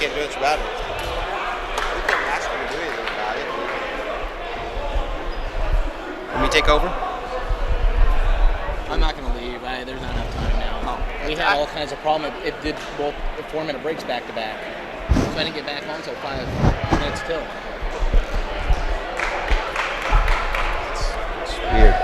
can't do much about it. We can't ask them to do anything about it. Let me take over? I'm not going to leave. There's not enough time now. Oh, we had all kinds of problems. It did both 4-minute breaks back to back. So I didn't get back home until 5 minutes till. It's weird.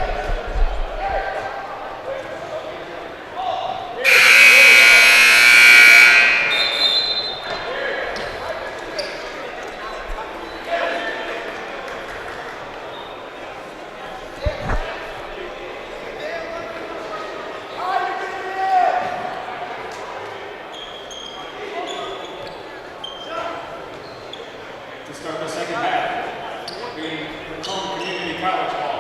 Start the second half. The Macomb Community College Hall.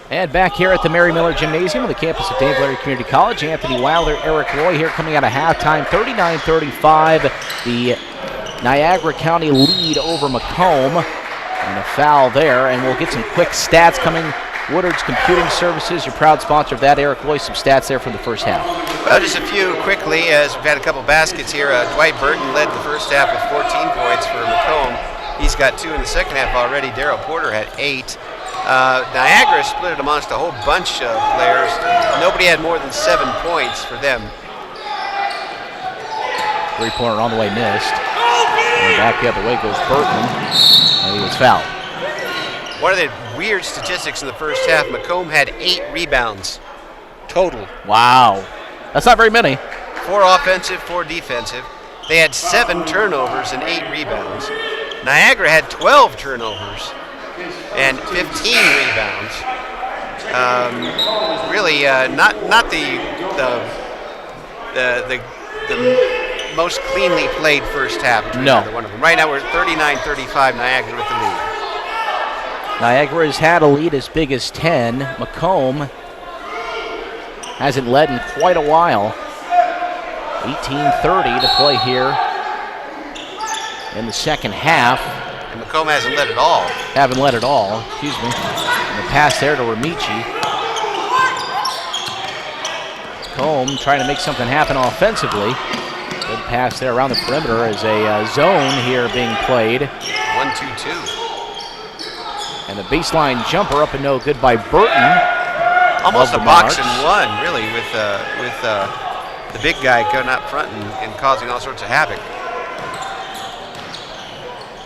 And back here at the Mary Miller Gymnasium on the campus of Dave Larry Community College, Anthony Wilder, Eric Roy here coming out of halftime, 39-35. The Niagara County lead over Macomb. And a foul there, and we'll get some quick stats coming. Woodard's Computing Services, your proud sponsor of that. Eric Roy, some stats there from the first half. Well, just a few quickly, as we've had a couple baskets here. Dwight Burton led the first half with 14 points for Macomb. He's got 2 in the second half already. Darryl Porter had 8. Niagara split it amongst a whole bunch of players. Nobody had more than 7 points for them. Three-pointer on the way missed. And back the other way goes Burton, and he was fouled. One of the weird statistics in the first half, Macomb had 8 rebounds total. Wow. That's not very many. 4 offensive, 4 defensive. They had 7 turnovers and 8 rebounds. Niagara had 12 turnovers and 15 rebounds. Really, not the most cleanly played first half between either one of them. Right now we're 39-35, Niagara with the lead. Niagara has had a lead as big as 10. Macomb hasn't led in quite a while. 18:30 to play here in the second half. And Macomb hasn't led at all. Haven't led at all, excuse me. And the pass there to Ramici. Macomb trying to make something happen offensively. Good pass there around the perimeter as a zone here being played. 1-2-2. And the baseline jumper up and no good by Burton. Almost a box and one, really, with the big guy going up front and causing all sorts of havoc.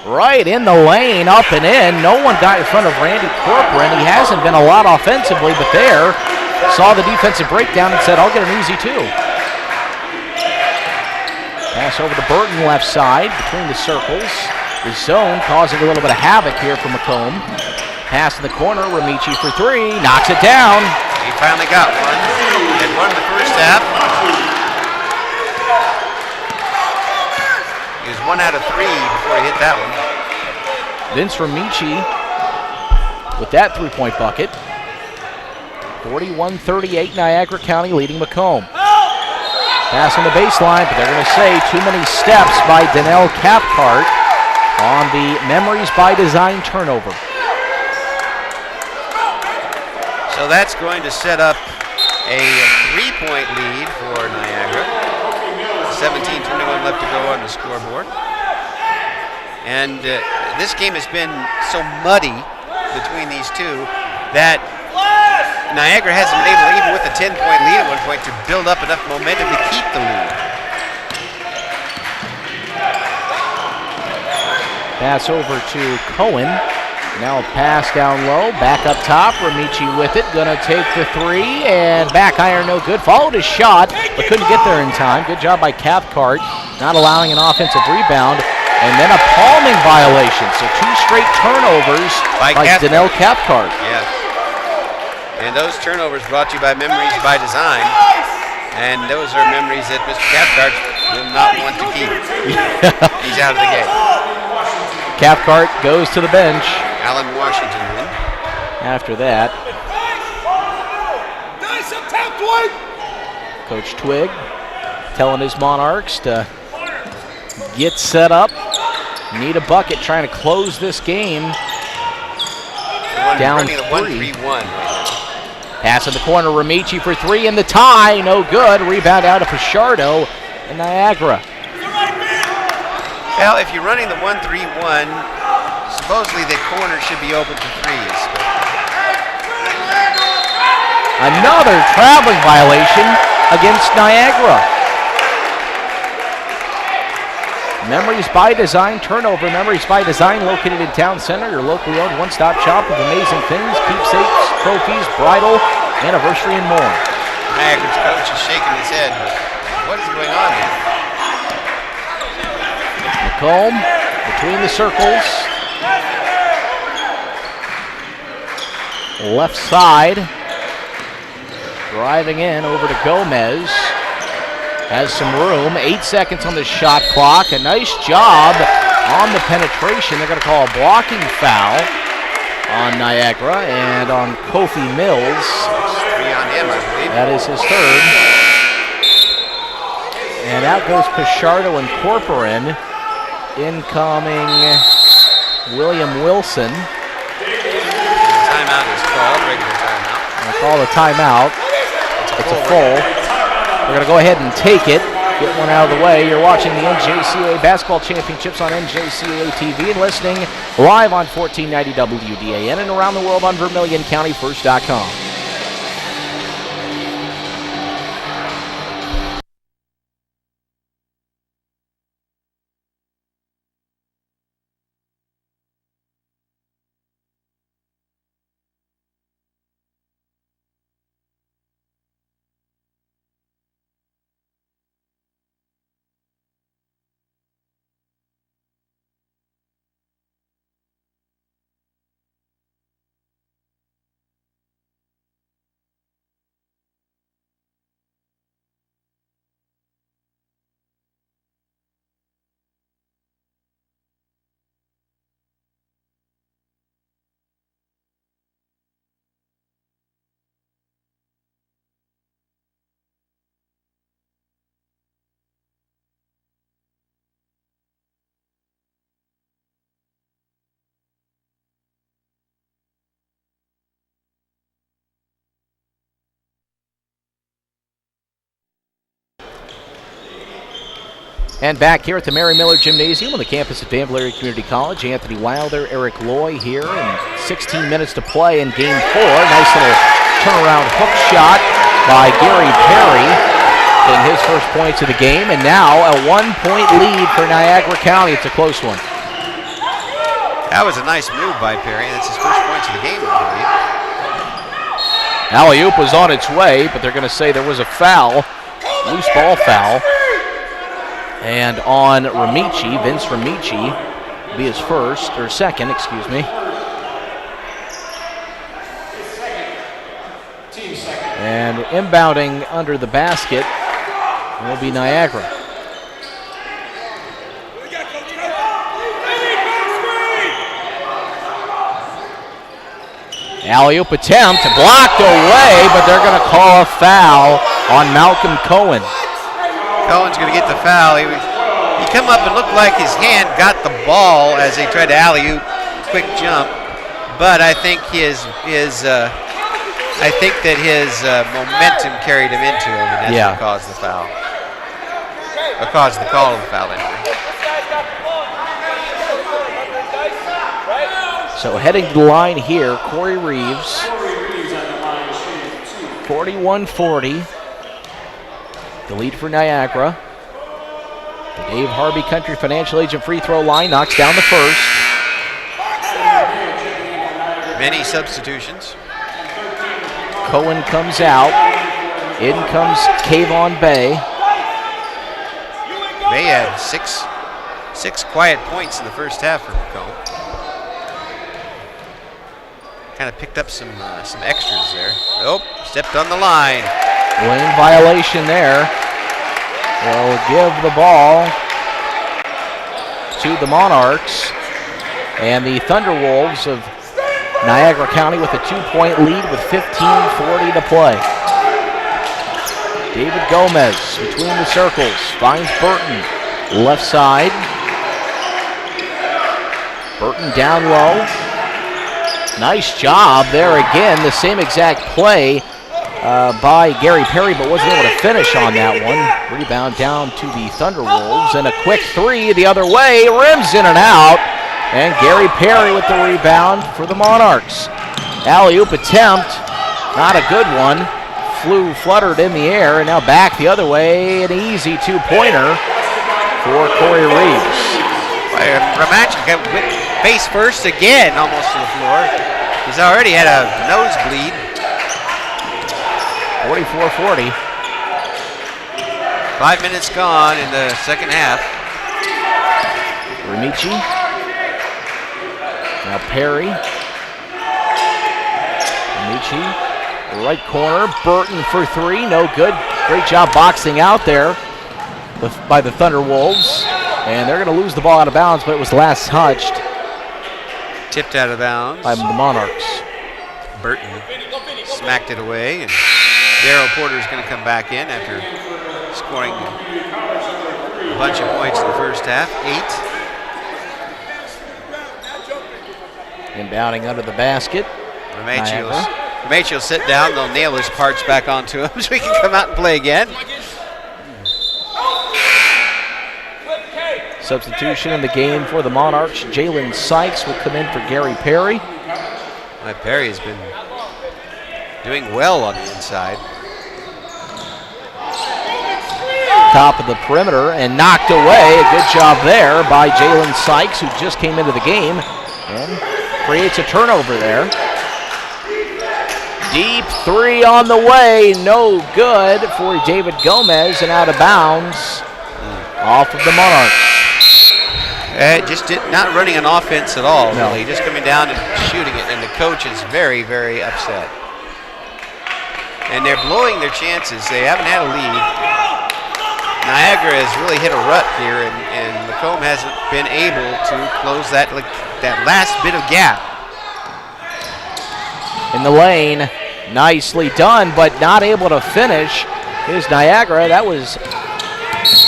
Right in the lane, up and in. No one got in front of Randy Corcoran. He hasn't been a lot offensively, but there saw the defensive breakdown and said, I'll get an easy 2. Pass over to Burton, left side, between the circles. The zone causing a little bit of havoc here for Macomb. Pass in the corner, Ramici for 3, knocks it down. He finally got one. He had one in the first half. He was 1 out of 3 before he hit that one. Vince Ramici with that 3-point bucket. 41-38, Niagara County leading Macomb. Pass on the baseline, but they're going to say too many steps by Donnell Cathcart on the Memories by Design turnover. So that's going to set up a 3-point lead for Niagara. 17:21 left to go on the scoreboard. And this game has been so muddy between these two that Niagara hasn't been able, even with a 10-point lead at one point, to build up enough momentum to keep the lead. Pass over to Cohen. Now a pass down low, back up top. Ramici with it, gonna take the three, and back iron no good. Followed his shot, but couldn't get there in time. Good job by Cathcart, not allowing an offensive rebound. And then a palming violation, so 2 straight turnovers by Donnell Cathcart. Yeah. And those turnovers brought to you by Memories by Design. And those are memories that Mr. Cathcart will not want to keep. He's out of the game. Cathcart goes to the bench. Alan Washington in. After that, Coach Twigg telling his Monarchs to get set up. Need a bucket, trying to close this game. Down 3. 1-3-1. Pass in the corner, Ramici for 3, and the tie, no good. Rebound out of Pichardo and Niagara. Well, if you're running the 1-3-1, supposedly the corner should be open for threes. Another traveling violation against Niagara. Memories by Design turnover. Memories by Design located in Town Center, your locally owned one-stop shop of amazing things, keepsakes, trophies, bridal, anniversary, and more. Niagara's coach is shaking his head. What is going on here? Macomb between the circles. Left side. Driving in over to Gomez. Has some room. 8 seconds on the shot clock. A nice job on the penetration. They're going to call a blocking foul on Niagara and on Kofi Mills. 3 on him, I believe. That is his 3rd. And out goes Pichardo and Corcoran. Incoming William Wilson. Timeout is called, regular timeout. I'll call the timeout. It's a full. We're going to go ahead and take it. Get one out of the way. You're watching the NJCAA Basketball Championships on NJCAA TV and listening live on 1490 WDAN and around the world on VermilionCountyFirst.com. And back here at the Mary Miller Gymnasium on the campus of Dan Larry Community College, Anthony Wilder, Eric Loy here, and 16 minutes to play in Game 4. Nice little turnaround hook shot by Gary Perry, getting his first points of the game, and now a 1-point lead for Niagara County. It's a close one. That was a nice move by Perry. That's his first points of the game, I believe. Alley-oop was on its way, but they're going to say there was a foul, loose ball foul. And on Ramici, Vince Ramici, be his second, excuse me. And inbounding under the basket will be Niagara. Alley-oop attempt, blocked away, but they're going to call a foul on Malcolm Cohen. Cohen's going to get the foul. He come up and looked like his hand got the ball as they tried to alley-oop, quick jump. But I think his momentum carried him into him, and that's what caused the foul. Or caused the call of the foul anyway. So heading to the line here, Corey Reeves. 41-40. The lead for Niagara. The Dave Harvey Country Financial Agent free throw line knocks down the first. Many substitutions. Cohen comes out. In comes Kayvon Bay. Bay had six quiet points in the first half for Macomb. Kind of picked up some extras there. Nope, stepped on the line. Lane violation there. They'll give the ball to the Monarchs. And the Thunderwolves of Niagara County with a 2-point lead with 15:40 to play. David Gomez between the circles, finds Burton, left side. Burton down low. Nice job there again, the same exact play by Gary Perry, but wasn't able to finish on that one. Rebound down to the Thunderwolves, and a quick three the other way, rims in and out. And Gary Perry with the rebound for the Monarchs. Alley-oop attempt, not a good one. Fluttered in the air, and now back the other way. An easy two-pointer for Corey Reeves. Ramacha got face first again, almost to the floor. He's already had a nosebleed. 44-40. 5 minutes gone in the second half. Ramici. Now Perry. Ramici. Right corner. Burton for three. No good. Great job boxing out there by the Thunderwolves. And they're going to lose the ball out of bounds, but it was last touched. Tipped out of bounds by the Monarchs. Burton smacked it away, and Darryl Porter is going to come back in after scoring a bunch of points in the first half. 8. Inbounding under the basket. Ramacha will sit down. They'll nail his parts back onto him so he can come out and play again. Substitution in the game for the Monarchs. Jalen Sykes will come in for Gary Perry. Perry has been doing well on the inside. Top of the perimeter and knocked away. A good job there by Jalen Sykes, who just came into the game and creates a turnover there. Deep three on the way. No good for David Gomez and out of bounds off of the Monarchs. Just not running an offense at all, no. Really. Just coming down and shooting it, and the coach is very, very upset. And they're blowing their chances. They haven't had a lead. Niagara has really hit a rut here, and Macomb hasn't been able to close that last bit of gap. In the lane, nicely done, but not able to finish is Niagara. That was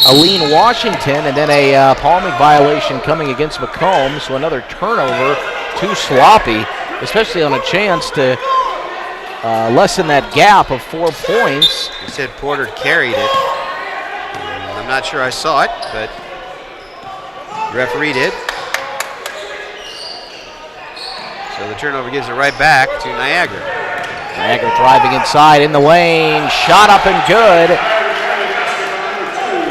Aline Washington, and then a palming violation coming against Macomb, so another turnover. Too sloppy, especially on a chance to lessen that gap of 4 points. You said Porter carried it. I'm not sure I saw it, but the referee did. So the turnover gives it right back to Niagara. Niagara driving inside in the lane, shot up and good.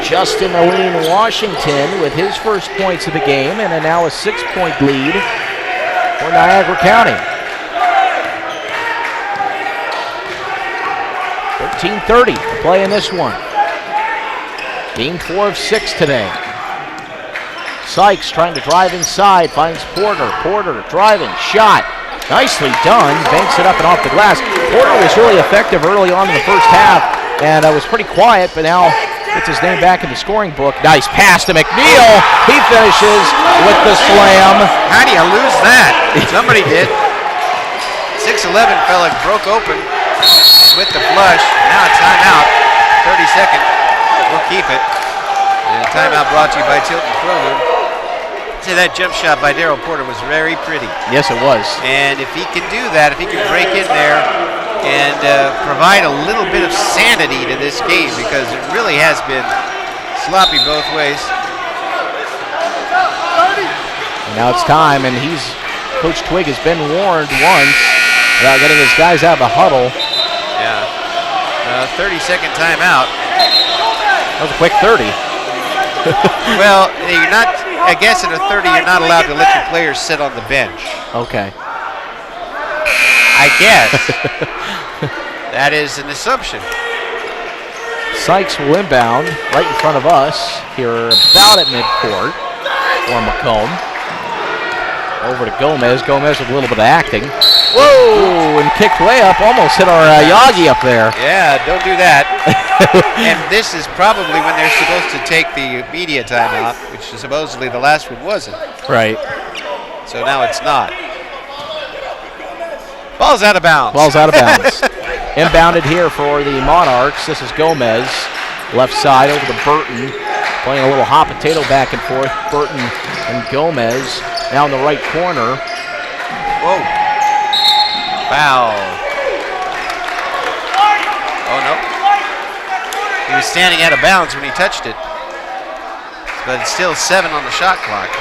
Justin Aline Washington with his first points of the game, and now a 6-point lead for Niagara County. 13:30 to play in this one. Game 4 of 6 today. Sykes trying to drive inside, finds Porter. Porter driving, shot. Nicely done, banks it up and off the glass. Porter was really effective early on in the first half, and was pretty quiet, but now gets his name back in the scoring book. Nice pass to McNeil. He finishes with the slam. How do you lose that? Somebody did. 6'11" fella broke open with the flush. Now a timeout. 30-second. We'll keep it. And a timeout brought to you by Tilton Cronin. See, that jump shot by Daryl Porter was very pretty. Yes, it was. And if he can do that, if he can break in there and provide a little bit of sanity to this game, because it really has been sloppy both ways. And now it's time, and Coach Twig has been warned once about getting his guys out of the huddle. Yeah. 30-second timeout. That was a quick 30. Well, you're not, I guess at a 30, you're not allowed to let your players sit on the bench. Okay. I guess. That is an assumption. Sykes will inbound right in front of us here about at midcourt for Macomb. Over to Gomez. Gomez with a little bit of acting. Whoa! And kicked way up. Almost hit our Yagi up there. Yeah, don't do that. And this is probably when they're supposed to take the media timeout, which supposedly the last one wasn't. Right. So now it's not. Ball's out of bounds. Ball's out of bounds. Inbounded here for the Monarchs. This is Gomez. Left side over to Burton. Playing a little hot potato back and forth. Burton and Gomez. Now in the right corner. Whoa. Foul. Oh, no. He was standing out of bounds when he touched it. But it's still 7 on the shot clock.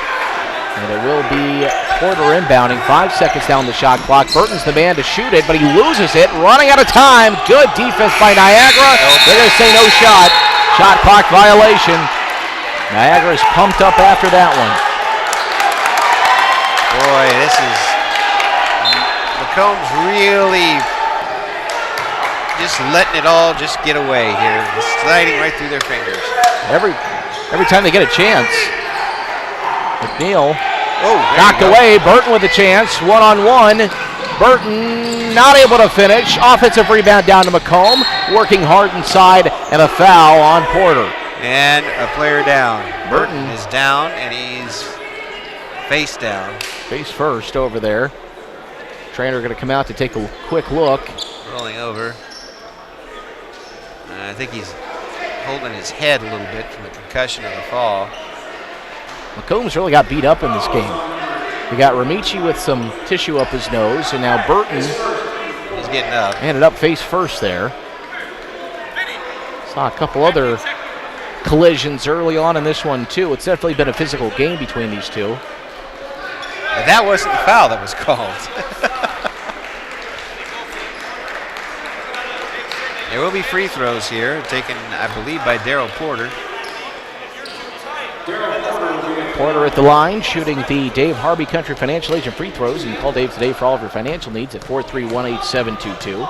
And it will be Porter inbounding. 5 seconds down the shot clock. Burton's the man to shoot it, but he loses it. Running out of time. Good defense by Niagara. They're going to say no shot. Shot clock violation. Niagara is pumped up after that one. Boy, this is Macomb's really just letting it all just get away here. It's sliding right through their fingers. Every time they get a chance. McNeil knocked go. away. Burton with a chance. One-on-one. Burton not able to finish. Offensive rebound down to Macomb. Working hard inside and a foul on Porter. And a player down. Burton is down and he's face down. Face first over there. Trainer going to come out to take a quick look. Rolling over. I think he's holding his head a little bit from the concussion of the fall. Macomb's really got beat up in this game. We got Ramici with some tissue up his nose, and now Burton He's getting up. ended up face first there. Saw a couple other collisions early on in this one too. It's definitely been a physical game between these two. And that wasn't the foul that was called. There will be free throws here, taken, I believe, by Daryl Porter. Porter at the line, shooting the Dave Harvey Country Financial Agent free throws. You can call Dave today for all of your financial needs at 4318722.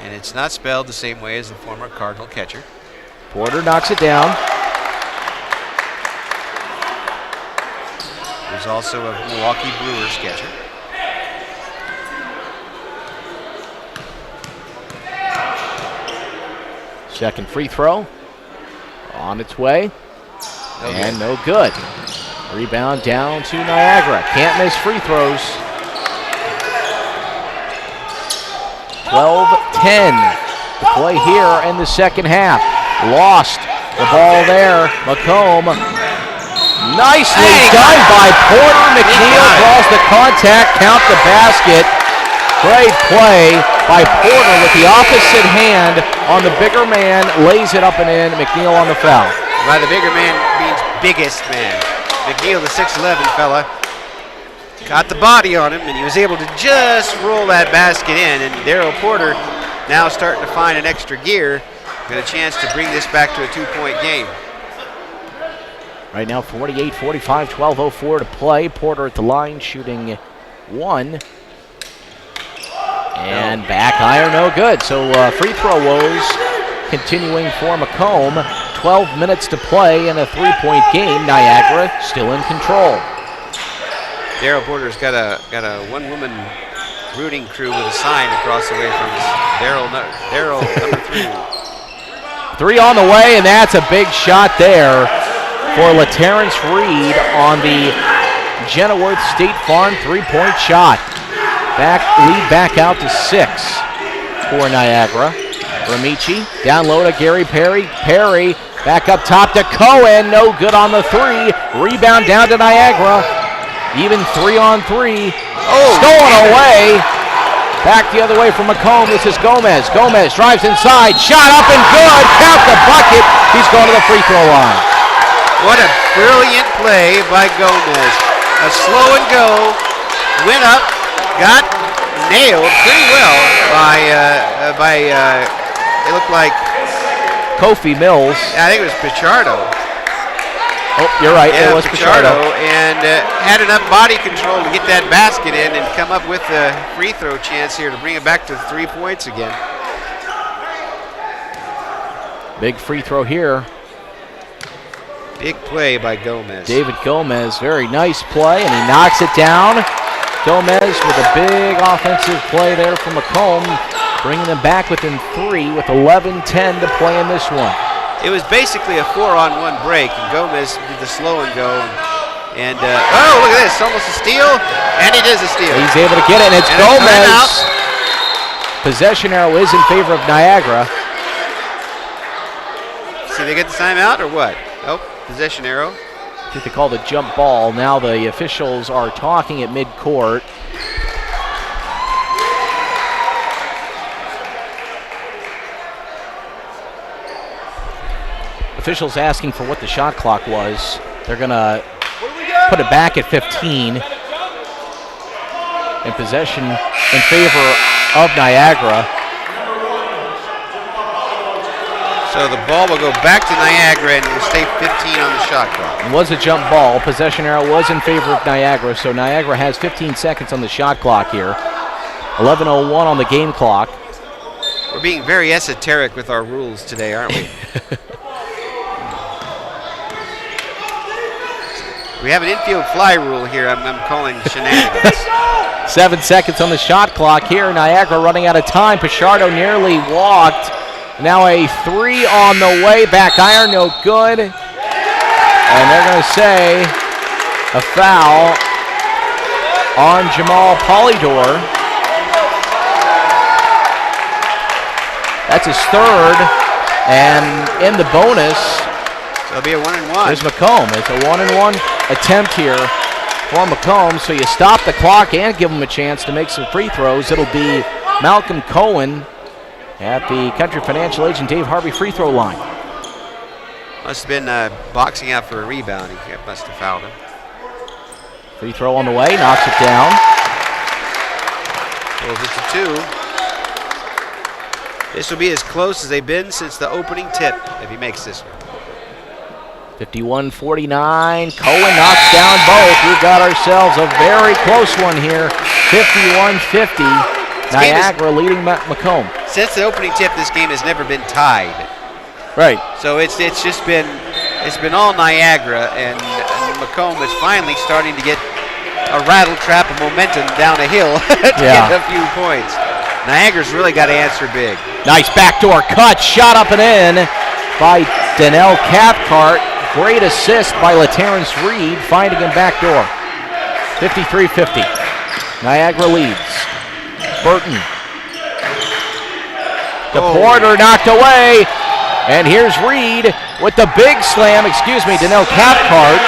And it's not spelled the same way as the former Cardinal catcher. Porter knocks it down. There's also a Milwaukee Brewers catcher. Second free throw on its way. And no good. Rebound down to Niagara. Can't miss free throws. 12-10 to play here in the second half. Lost the ball there. Macomb. Nicely done by Porter. McNeil draws the contact, count the basket. Great play by Porter with the opposite hand on the bigger man. Lays it up and in. McNeil on the foul. By the bigger man means biggest man. McNeil, the 6'11 fella, got the body on him, and he was able to just roll that basket in. And Daryl Porter now starting to find an extra gear. Got a chance to bring this back to a 2-point game. Right now, 48-45, 12:04 to play. Porter at the line, shooting one. And back iron, no good. So free throw woes continuing for Macomb. 12 minutes to play in a 3-point game. Niagara still in control. Daryl Porter's got a one-woman rooting crew with a sign across the way from us. Daryl number 3. Three on the way, and that's a big shot there for LaTerrence Reed on the Jenneworth State Farm 3-point shot. Lead back out to 6 for Niagara. Ramici down low to Gary Perry. Perry Back up top to Cohen. No good on the three. Rebound down to Niagara. Even 3-on-3. Stolen away. Back the other way from Macomb. This is Gomez. Gomez drives inside. Shot up and good. Count the bucket. He's going to the free throw line. What a brilliant play by Gomez. A slow and go. Went up. Got nailed pretty well by it looked like Kofi Mills. I think it was Pichardo. Oh, you're right. Yeah, it was Pichardo. And had enough body control to get that basket in and come up with a free throw chance here to bring it back to 3 points again. Big free throw here. Big play by Gomez. David Gomez, very nice play, and he knocks it down. Gomez with a big offensive play there from Macomb, bringing them back within 3 with 11-10 to play in this one. It was basically a 4-on-1 break, and Gomez did the slow and go. And oh, look at this, almost a steal, and it is a steal. He's able to get it, and it's Gomez. Possession arrow is in favor of Niagara. See, they get the timeout or what? Oh, possession arrow. I think they called a jump ball. Now the officials are talking at midcourt. Officials asking for what the shot clock was. They're going to put it back at 15. In possession in favor of Niagara. So the ball will go back to Niagara and it will stay 15 on the shot clock. It was a jump ball. Possession arrow was in favor of Niagara, so Niagara has 15 seconds on the shot clock here. 11:01 on the game clock. We're being very esoteric with our rules today, aren't we? We have an infield fly rule here. I'm calling shenanigans. 7 seconds on the shot clock here. Niagara running out of time. Pichardo nearly walked. Now a 3 on the way. Back iron, no good. And they're going to say a foul on Jamal Polydor. That's his third. And in the bonus, so it'll be a 1-and-1. There's Macomb. It's a 1-and-1 attempt here for Macomb. So you stop the clock and give him a chance to make some free throws. It'll be Malcolm Cohen at the Country Financial Agent Dave Harvey free throw line. Must have been boxing out for a rebound. He must have fouled him. Free throw on the way, knocks it down. Pulls it to 2. This will be as close as they've been since the opening tip if he makes this one. 51-49. Cohen knocks down both. We've got ourselves a very close one here. 51-50. Niagara leading Macomb. Since the opening tip, this game has never been tied. Right. So it's just been all Niagara, and Macomb is finally starting to get a rattle trap of momentum down a hill to get a few points. Niagara's really got to answer big. Nice backdoor cut, shot up and in by Danelle Cathcart. Great assist by LaTerrence Reed, finding him backdoor. 53-50. Niagara leads. Burton. The Porter knocked away. And here's Reed with the big slam. Danelle Cathcart,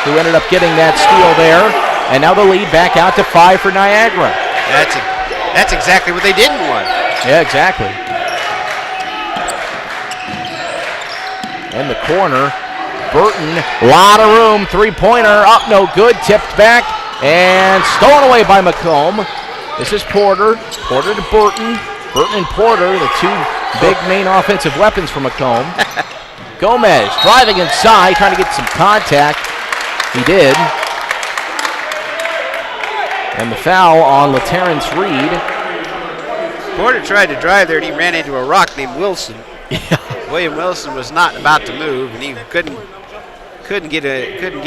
who ended up getting that steal there. And now the lead back out to 5 for Niagara. That's exactly what they didn't want. Yeah, exactly. In the corner, Burton, lot of room, three-pointer, up, no good, tipped back, and stolen away by Macomb. This is Porter to Burton, Burton and Porter, the two big main offensive weapons for Macomb. Gomez driving inside, trying to get some contact. He did. And the foul on LaTerrence Reed. Porter tried to drive there and he ran into a rock named Wilson. William Wilson was not about to move and he couldn't get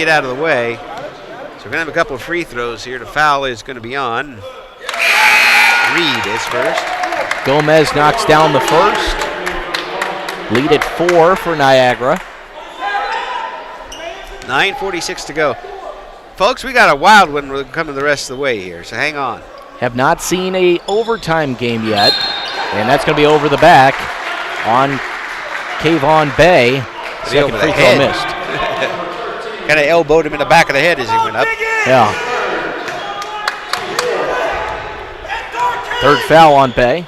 out of the way. So we're gonna have a couple of free throws here. The foul is gonna be on. Reed is first. Gomez knocks down the first. Lead at 4 for Niagara. 9:46 to go. Folks, we got a wild one coming the rest of the way here, so hang on. Have not seen a overtime game yet, and that's going to be over the back on Kayvon Bay. Second free throw missed. Kind of elbowed him in the back of the head as he went up. Yeah. Third foul on Bay.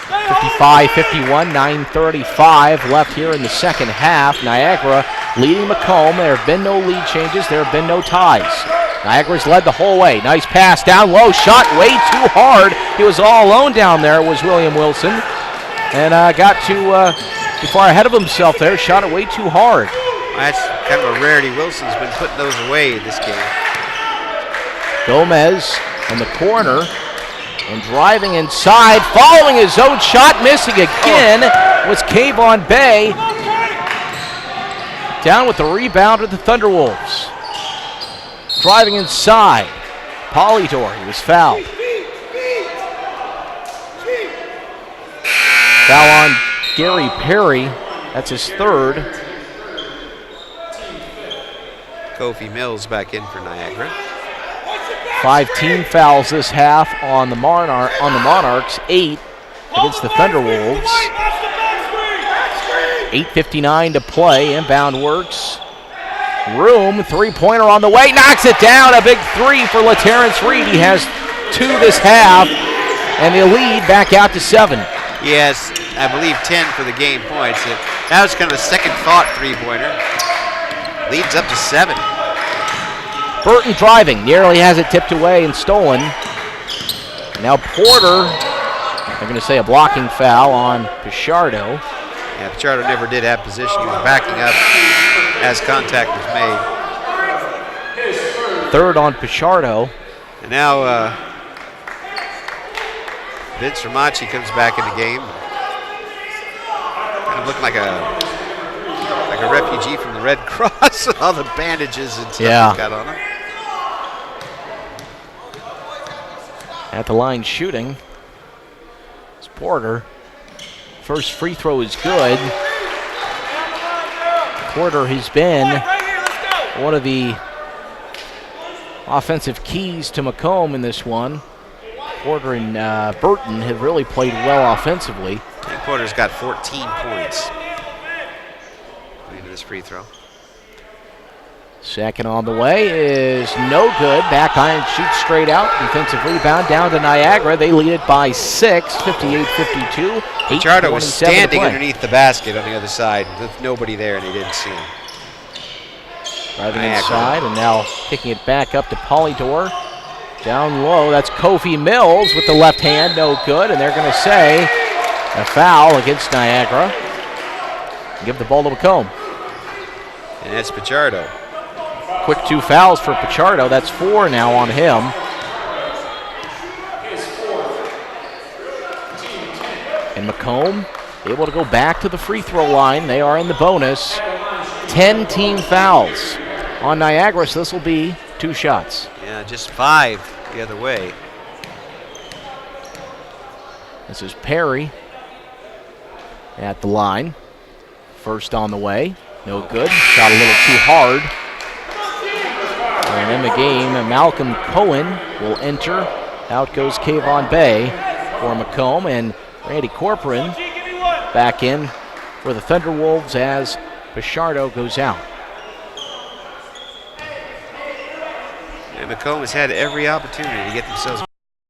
55-51, 9:35 left here in the second half. Niagara leading Macomb. There have been no lead changes. There have been no ties. Niagara's led the whole way. Nice pass down low. Shot way too hard. He was all alone down there, was William Wilson. And got too far ahead of himself there. Shot it way too hard. That's kind of a rarity. Wilson's been putting those away this game. Gomez in the corner and driving inside, following his own shot, missing again, was Kayvon Bay. Down with the rebound of the Thunderwolves. Driving inside, Polydor, he was fouled. Foul on Gary Perry, that's his third. Kofi Mills back in for Niagara. 5 team fouls this half on the Monarchs, 8 against the Thunderwolves. 8:59 to play, inbound works. Room, three-pointer on the way, knocks it down, a big three for LaTerrence Reed. He has 2 this half, and the lead back out to 7. Yes, I believe 10 for the game points. That was kind of a second thought three-pointer. Leads up to 7. Burton driving, nearly has it tipped away and stolen. Now Porter, they're going to say a blocking foul on Pichardo. Yeah, Pichardo never did have position. He was backing up as contact was made. Third on Pichardo. And now Vince Ramachi comes back in the game. Kind of looking like a refugee from the Red Cross with all the bandages and stuff he's got on him. At the line shooting. It's Porter. First free throw is good. Porter has been one of the offensive keys to Macomb in this one. Porter and Burton have really played well offensively. I think Porter's got 14 points into this free throw. Second on the way is no good. Back iron shoots straight out. Defensive rebound down to Niagara. They lead it by 6, 58-52. Pichardo was standing underneath the basket on the other side with nobody there, and he didn't see him. Driving inside, and now picking it back up to Polydor. Down low, that's Kofi Mills with the left hand, no good, and they're going to say a foul against Niagara. Give the ball to Macomb. And that's Pichardo. Quick 2 fouls for Pichardo. That's 4 now on him. And Macomb able to go back to the free throw line. They are in the bonus. 10 team fouls on Niagara, so this will be 2 shots. Yeah, just 5 the other way. This is Perry at the line. First on the way. No good. Shot a little too hard. And in the game, Malcolm Cohen will enter. Out goes Kayvon Bay for Macomb, and Randy Corcoran back in for the Thunderwolves as Pichardo goes out. And Macomb has had every opportunity to get themselves